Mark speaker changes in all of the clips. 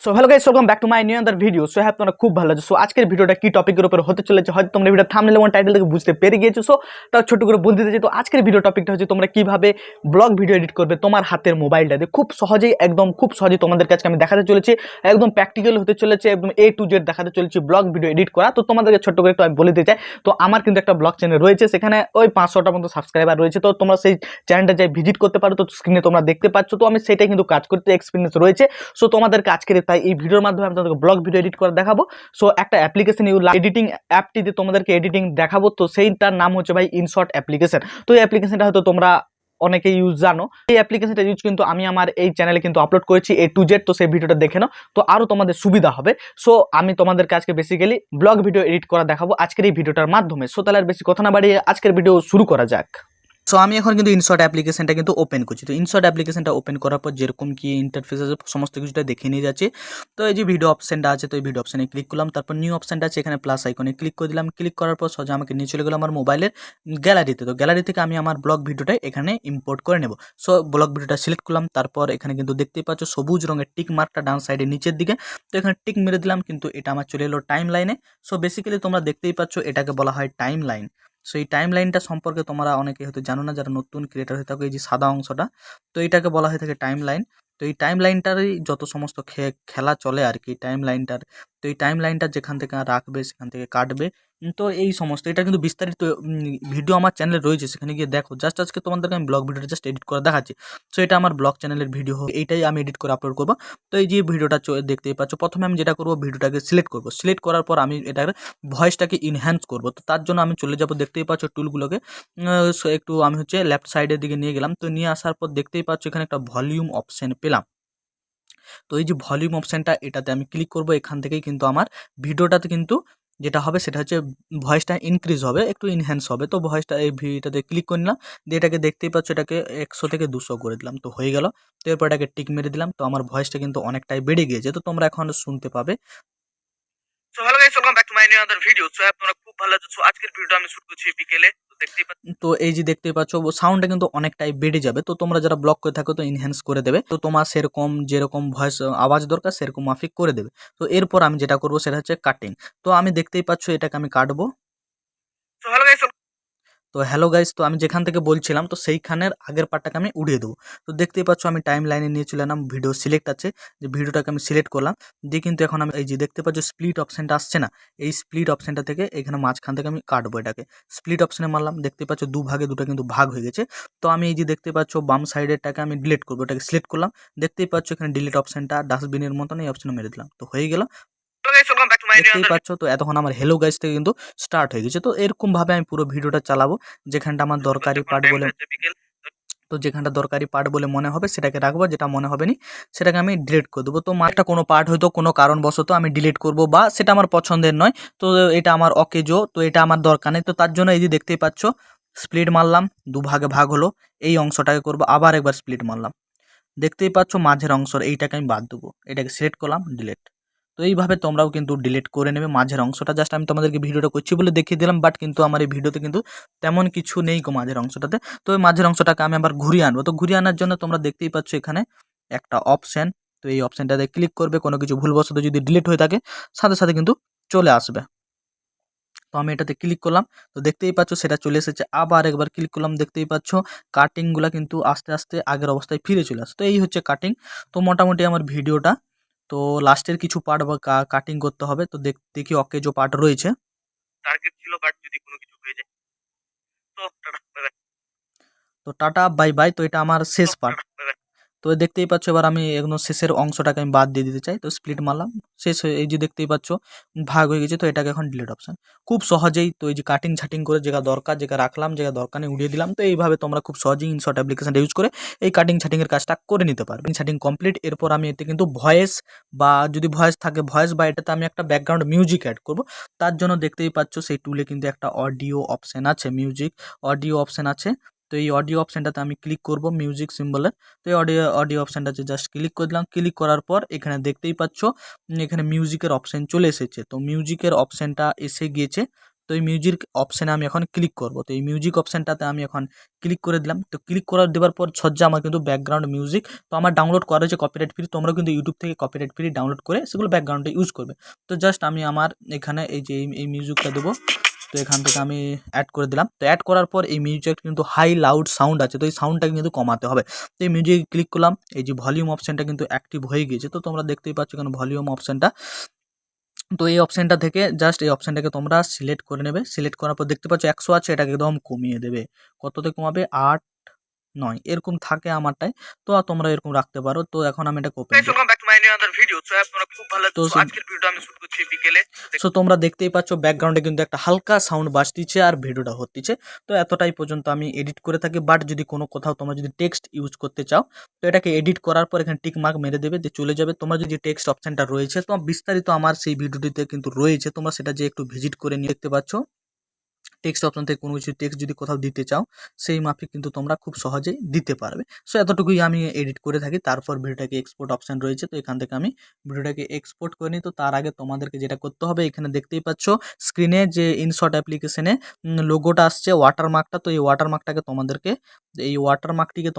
Speaker 1: So hello guys, welcome back to my new other video. So হ্যাঁ, তোমরা খুব ভালো আছো। সো আজকের ভিডিওটা কি টপিকের উপর হতে চলেছে হয়তো তোমরা ভিডিও থাম্বনেল এবং টাইটেল থেকে বুঝতে পেরে গিয়েছো। সো তাও ছোট করে বলতে দিতে চাই, তো আজকের ভিডিও টপিকটা হচ্ছে তোমরা কিভাবে ব্লগ ভিডিও এডিট করবে তোমার হাতের মোবাইলটা দিয়ে খুব সহজেই, একদম খুব সহজেই তোমাদের কাছে আমি দেখাতে চলেছি। একদম প্র্যাকটিক্যাল হতে চলেছে, একদম A to Z দেখাতে চলেছি ব্লগ ভিডিও এডিট করা। তো তোমাদেরকে ছোট্ট করে একটু আমি বলে দিতে চাই, তো আমার কিন্তু একটা ব্লগ চ্যানেল রয়েছে, সেখানে ওই 500টার মতো সাবস্ক্রাইবার রয়েছে। তো তোমরা সেই চ্যানেলটা যাই ভিজিট করতে পারো, তো স্ক্রিনে তোমরা দেখতে পাচ্ছ। তো আমি সেটাই কিন্তু কাজ করতে এক্সপিরিয়েন্স রয়েছে। সো তোমাদের কাজকে তাই এই ভিডিওর মাধ্যমে আমি তোমাদেরকে ব্লগ ভিডিও এডিট করে দেখাবো। সো একটা অ্যাপ্লিকেশন এডিটিং অ্যাপটিতে তোমাদেরকে এডিটিং দেখাবো। তো সেইটার নাম হচ্ছে ভাই ইনশর্ট অ্যাপ্লিকেশন। তো এই অ্যাপ্লিকেশনটা হয়তো তোমরা অনেকে ইউজ জানো। এই অ্যাপ্লিকেশনটা ইউজ কিন্তু আমি আমার এই চ্যানেলে কিন্তু আপলোড করেছি A to Z। তো সেই ভিডিওটা দেখে নাও, তো আরো তোমাদের সুবিধা হবে। সো আমি তোমাদেরকে আজকে বেসিক্যালি ব্লগ ভিডিও এডিট করা দেখাবো আজকের এই ভিডিওটার মাধ্যমে। সো তাহলে আর বেশি কথা না বাড়িয়ে আজকের ভিডিও শুরু করা যাক। সো আমি এখন কিন্তু ইনশর্ট অ্যাপ্লিকেশনটা কিন্তু ওপেন করছি। তো ইনশর্ট অ্যাপ্লিকেশনটা ওপেন করার পর যেরকম কি ইন্টারফেস আছে সমস্ত কিছুটা দেখে নিয়ে যাচ্ছি। তো এই যে ভিডিও অপশনটা আছে, তো এই ভিডিও অপশনে ক্লিক করলাম, তারপর নিউ অপশনটা আছে, এখানে প্লাস আইকনে ক্লিক করে দিলাম। ক্লিক করার পর সোজা আমাকে নিয়ে চলে গেলো আমার মোবাইলের গ্যালারিতে। তো গ্যালারি থেকে আমি আমার ব্লগ ভিডিওটা এখানে ইম্পোর্ট করে নেব। সো ব্লগ ভিডিওটা সিলেক্ট করলাম, তারপর এখানে কিন্তু দেখতেই পাচ্ছ সবুজ রঙের টিক মার্কটা ডান সাইডে নিচের দিকে। তো এখানে টিক মেরে দিলাম, কিন্তু এটা আমার চলে এলো টাইম লাইনে। সো বেসিক্যালি তোমরা দেখতেই পাচ্ছ এটাকে বলা হয় টাইম লাইন। সো এই টাইম লাইনটা সম্পর্কে তোমরা অনেকে হয়তো জানো না, যারা নতুন ক্রিয়েটার হয়ে থাকো। এই যে সাদা অংশটা, তো এটাকে বলা হয়ে থাকে টাইম লাইন। তো এই টাইম লাইনটারই যত সমস্ত খেলা চলে আর কি টাইম লাইনটার। তো এই টাইম লাইনটা যেখান থেকে রাখবে সেখান থেকে কাটবে। তো এই সমস্ত এটা কিন্তু বিস্তারিত ভিডিও আমার চ্যানেলে রয়েছে, সেখানে গিয়ে দেখো। জাস্ট আজকে তোমাদেরকে আমি ব্লগ ভিডিওটা জাস্ট এডিট করে দেখাচ্ছি। সো এটা আমার ব্লগ চ্যানেলের ভিডিও হবে, এইটাই আমি এডিট করে আপলোড করবো। তো এই যে ভিডিওটা দেখতেই পাচ্ছ, প্রথমে আমি যেটা করবো ভিডিওটাকে সিলেক্ট করবো। সিলেক্ট করার পর আমি এটার ভয়েসটাকে ইনহ্যান্স করব। তো তার জন্য আমি চলে যাব, দেখতেই পাচ্ছ টুলগুলোকে একটু আমি হচ্ছে লেফট সাইডের দিকে নিয়ে গেলাম। তো নিয়ে আসার পর দেখতেই পাচ্ছ এখানে একটা ভলিউম অপশন পেলাম। তো এই যে ভলিউম অপশনটা, এটাতে আমি ক্লিক করব। এখান থেকেই কিন্তু আমার ভিডিওটাতে কিন্তু যেটা হবে সেটা হচ্ছে ভয়েসটা ইনক্রিজ হবে, একটু ইনহ্যান্স হবে। তো ভয়েসটা এই ভিডিওটাতে ক্লিক করে নিলাম, দিয়ে এটাকে দেখতেই পাচ্ছ এটাকে 100 থেকে 200 করে দিলাম। তো হয়ে গেল। তো এরপর এটাকে টিক মেরে দিলাম। তো আমার ভয়েসটা কিন্তু অনেকটাই বেড়ে গিয়েছে, তো তোমরা এখন শুনতে পাবে। So hello guys, welcome back to my new other video. So তোমরা খুব ভালো আছো। সো আজকের ভিডিওটা আমি শুরু করছি বিকেলে। তো দেখতেই পাচ্ছ, তো এই যে দেখতেই পাচ্ছ সাউন্ডটা কিন্তু অনেকটাই বেড়ে যাবে। তো তোমরা যারা ব্লক করে থাকো তো এনহ্যান্স করে দেবে। তো তোমার সেরকম যেরকম ভয়েস আওয়াজ দরকার সেরকম মাফিক করে দেবে। তো এরপর আমি যেটা করবো সেটা হচ্ছে কাটিং। তো আমি দেখতেই পাচ্ছ এটাকে আমি কাটবো। তো হ্যালো গাইস, তো হ্যালো গাইস, তো আমি যেখান থেকে বলছিলাম তো সেইখানের আগের পার্টটাকে আমি উড়িয়ে দেবো। তো দেখতেই পাচ্ছ আমি টাইম লাইনে নিয়ে চলে এলাম, ভিডিও সিলেক্ট আছে, যে ভিডিওটাকে আমি সিলেক্ট করলাম। দিয়ে কিন্তু এখন আমি এই যে দেখতে পাচ্ছ স্প্লিট অপশনটা আসছে না, এই স্প্লিট অপশনটা থেকে এখানে মাঝখান থেকে আমি কাটবো এটাকে। স্প্লিট অপশনে মারলাম, দেখতে পাচ্ছ দুভাগে দুটো কিন্তু ভাগ হয়ে গেছে। তো আমি এই যে দেখতে পাচ্ছ বাম সাইডেরটাকে আমি ডিলিট করবো, এটাকে সিলেক্ট করলাম। দেখতেই পাচ্ছ এখানে ডিলিট অপশনটা ডাস্টবিনের মতন এই অপশনে মেরে দিলাম। তো হয়ে গেল। দেখতেই পাচ্ছ তো এতক্ষণ আমার হ্যালো গাইস থেকে কিন্তু স্টার্ট হয়ে গেছে। তো এরকম ভাবে আমি পুরো ভিডিওটা চালাবো। যেখানটা আমার দরকারি পার্ট বলে, তো যেখানটা দরকারি পার্ট বলে মনে হবে সেটাকে রাখবো, যেটা মনে হবে নি সেটাকে আমি ডিলিট করে দেবো। তো একটা কোনো পার্ট হয়তো কোনো কারণবশত আমি ডিলিট করব, বা সেটা আমার পছন্দের নয়, তো এটা আমার অকেজো, তো এটা আমার দরকার নেই। তো তার জন্য এই যে দেখতেই পাচ্ছ স্প্লিট মারলাম, দুভাগে ভাগ হলো। এই অংশটাকে করবো, আবার একবার স্প্লিট মারলাম। দেখতেই পাচ্ছ মাঝের অংশের এইটাকে আমি বাদ দেবো, এটাকে সিলেক্ট করলাম, ডিলিট। তো এইভাবে তোমরাও কিন্তু ডিলিট করে নেবে মাঝের অংশটা। জাস্ট আমি তোমাদেরকে ভিডিওটা করছি বলে দেখিয়ে দিলাম, বাট কিন্তু আমার এই ভিডিওতে কিন্তু তেমন কিছু নেই গো মাঝের অংশটাতে। তো ওই মাঝের অংশটাকে আমি আবার ঘুরিয়ে আনবো। তো ঘুরিয়ে আনার জন্য তোমরা দেখতেই পাচ্ছ এখানে একটা অপশন, তো এই অপশনটাতে ক্লিক করবে। কোনো কিছু ভুলবশত যদি ডিলিট হয়ে থাকে সাথে সাথে কিন্তু চলে আসবে। তো আমি এটাতে ক্লিক করলাম, তো দেখতেই পাচ্ছ সেটা চলে এসেছে। আবার একবার ক্লিক করলাম, দেখতেই পাচ্ছ কাটিংগুলো কিন্তু আস্তে আস্তে আগের অবস্থায় ফিরে চলে আসে। তো এই হচ্ছে কাটিং। তো মোটামুটি আমার ভিডিওটা, তো লাস্টের কিছু পার্ট বা কাটিং করতে হবে। তো দেখি ওকে যে পার্ট রয়েছে টার্গেট ছিল, বাট যদি কোনো কিছু হয়ে যায় তো টাটা বাই বাই। তো টাটা বাই বাই। তো এটা আমার শেষ পার্ট। তো দেখতেই পাচ্ছ এবার আমি একদম শেষের অংশটাকে আমি বাদ দিয়ে দিতে চাই। তো স্প্লিট মারলাম, শেষ হয়ে এই যে দেখতেই পাচ্ছ ভাগ হয়ে গেছে। তো এটাকে এখন ডিলিট অপশন, খুব সহজেই। তো এই যে কাটিং ছাটিং করে যেটা দরকার, যেটা রাখলাম, যেটা দরকার নেই উড়িয়ে দিলাম। তো এইভাবে তোমরা খুব সহজেই ইনশর্ট অ্যাপ্লিকেশনটা ইউজ করে এই কাটিং ছাটিং এর কাজটা করে নিতে পারবে। ছাটিং কমপ্লিট। এরপর আমি এতে কিন্তু ভয়েস, বা যদি ভয়েস থাকে ভয়েস, বা এটাতে আমি একটা ব্যাকগ্রাউন্ড মিউজিক অ্যাড করব। তার জন্য দেখতেই পাচ্ছ সেই টুলে কিন্তু একটা অডিও অপশন আছে, মিউজিক অডিও অপশন আছে। তো এই অডিও অপশনটাতে আমি ক্লিক করব মিউজিক সিম্বলের। তো এই অডিও অপশনটাতে জাস্ট ক্লিক করে দিলাম। ক্লিক করার পর এখানে দেখতেই পাচ্ছ এখানে মিউজিকের অপশন চলে এসেছে। তো মিউজিকের অপশনটা এসে গিয়েছে। তো এই মিউজিক অপশানে আমি এখন ক্লিক করব। তো এই মিউজিক অপশানটাতে আমি এখন ক্লিক করে দিলাম। তো ক্লিক দেওয়ার পর সজ্জা আমার কিন্তু ব্যাকগ্রাউন্ড মিউজিক তো আমার ডাউনলোড করা হয়েছে কপিরাইট ফ্রি। তোমরাও কিন্তু ইউটিউব থেকে কপিরাইট ফ্রি ডাউনলোড করে সেগুলো ব্যাকগ্রাউন্ডে ইউজ করবে। তো জাস্ট আমি আমার এখানে এই যে এই মিউজিকটা দেবো। তো এখান থেকে আমি অ্যাড করে দিলাম। তো অ্যাড করার পর এই মিউজিকটা কিন্তু হাই লাউড সাউন্ড আছে, তো এই সাউন্ডটাকে কিন্তু কমাতে হবে। তো এই মিউজিকে ক্লিক করলাম, এই যে ভলিউম অপশানটা কিন্তু অ্যাক্টিভ হয়ে গিয়েছে। তো তোমরা দেখতেই পাচ্ছ এখানে ভলিউম অপশানটা। তো এই অপশানটা থেকে জাস্ট এই অপশানটাকে তোমরা সিলেক্ট করে নেবে। সিলেক্ট করার পর দেখতে পাচ্ছ 100 আছে, এটাকে একদম কমিয়ে দেবে। কততে কমাবে? 8, 9 এরকম থাকে আমারটায়। তো তোমরা এরকম রাখতে পারো। তো এখন আমি এটাকে ওপেন করব। তো সো তোমরা দেখতেই পাচ্ছ ব্যাকগ্রাউন্ডে কিন্তু একটা হালকা সাউন্ড বাজতিছে আর ভিডিওটা হচ্ছে। তো এতটাই পর্যন্ত আমি এডিট করে থাকি। বাট যদি কোনো কোথাও তোমরা যদি টেক্সট ইউজ করতে চাও, তো এটাকে এডিট করার পর এখানে টিক মার্ক মেরে দেবে, দিয়ে চলে যাবে। তোমরা যদি টেক্সট অপশানটা রয়েছে, তো বিস্তারিত আমার সেই ভিডিওটিতে কিন্তু রয়েছে, তোমরা সেটা যে একটু ভিজিট করে নিয়ে দেখতে পাচ্ছ। টেক্সট অপশন থেকে কোনো কিছু টেক্সট যদি কোথাও দিতে চাও, সেই মাফিক কিন্তু তোমরা খুব সহজেই দিতে পারবে। সো এতটুকুই আমি এডিট করে থাকি। তারপর ভিডিওটাকে এক্সপোর্ট অপশান রয়েছে, তো এখান থেকে আমি ভিডিওটাকে এক্সপোর্ট করে নিই। তো তার আগে তোমাদেরকে যেটা করতে হবে, এখানে দেখতেই পাচ্ছ স্ক্রিনে যে ইনশট অ্যাপ্লিকেশনে লোগোটা আসছে, ওয়াটারমার্কটা। তো এই ওয়াটারমার্কটাকে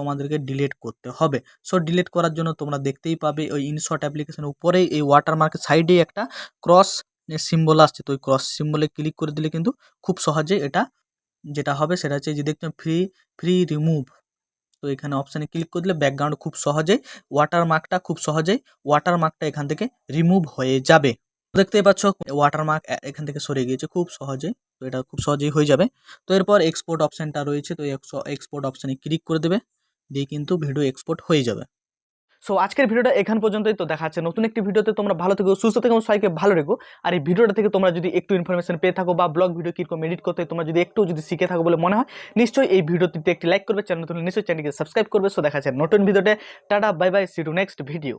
Speaker 1: তোমাদেরকে ডিলিট করতে হবে। সো ডিলিট করার জন্য তোমরা দেখতেই পাবে ওই ইনশট অ্যাপ্লিকেশনের উপরেই এই ওয়াটারমার্কের সাইডেই একটা ক্রস সিম্বল আসছে। তো ওই ক্রস সিম্বলে ক্লিক করে দিলে কিন্তু খুব সহজেই এটা যেটা হবে সেটা হচ্ছে যে দেখতে ফ্রি রিমুভ। তো এখানে অপশানে ক্লিক করে দিলে ব্যাকগ্রাউন্ড খুব সহজেই ওয়াটারমার্কটা এখান থেকে রিমুভ হয়ে যাবে। দেখতেই পাচ্ছ ওয়াটারমার্ক এখান থেকে সরে গিয়েছে খুব সহজেই। তো এটা খুব সহজেই হয়ে যাবে। তো এরপর এক্সপোর্ট অপশানটা রয়েছে, তো এক্সপোর্ট অপশানে ক্লিক করে দেবে, দিয়ে কিন্তু ভিডিও এক্সপোর্ট হয়ে যাবে। সো আজকের ভিডিওটা এখান পর্যন্তই। তো দেখা যাচ্ছে নতুন একটি ভিডিওতে। তোমরা ভালো থেকো, সুস্থ থেকো, সবাইকে ভালো রেখো। আর এই ভিডিওটা থেকে তোমরা যদি একটু ইনফরমেশন পেয়ে থাকো বা ব্লগ ভিডিও কিরকম এডিট করতে তোমরা যদি একটু শিখে থাকো বলে মনে হয়, নিশ্চয়ই এই ভিডিওটিতে একটি লাইক করবে, চ্যানেল নতুন নিশ্চয়ই চ্যানেলকে সাবস্ক্রাইব করবে। সো দেখা যাচ্ছে নতুন ভিডিওতে। Tata, bye bye, see to next video.